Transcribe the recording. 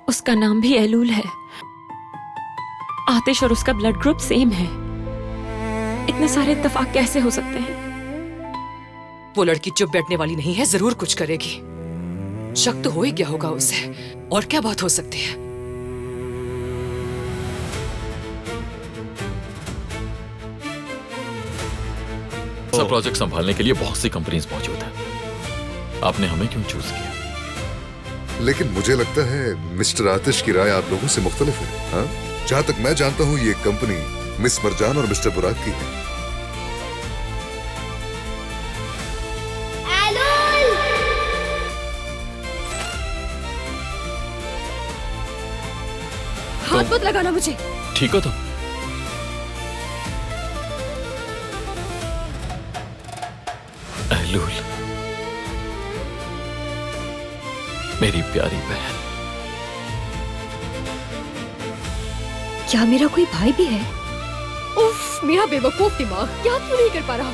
उसका नाम भी एलूल है। आतिश और उसका ब्लड ग्रुप सेम है। इतने सारे इत्तेफाक कैसे हो सकते हैं? वो लड़की चुप बैठने वाली नहीं है, जरूर कुछ करेगी। शक तो हो ही गया होगा उसे, और क्या बात हो सकती है। सब प्रोजेक्ट संभालने के लिए बहुत सी कंपनीज मौजूद हैं। आपने हमें क्यों चूज किया? लेकिन मुझे लगता है मिस्टर आतिश की राय आप लोगों से मुख्तलिफ है। हाँ? जहाँ तक मैं जानता हूँ ये कंपनी मिस मरजान और मिस्टर बुराक की है। हाथ मत लगाना मुझे। ठीक हो तो एलूल, मेरी प्यारी बहन। क्या मेरा कोई भाई भी है? उफ, मेरा बेवकूफ दिमाग याद क्यों नहीं कर पा रहा।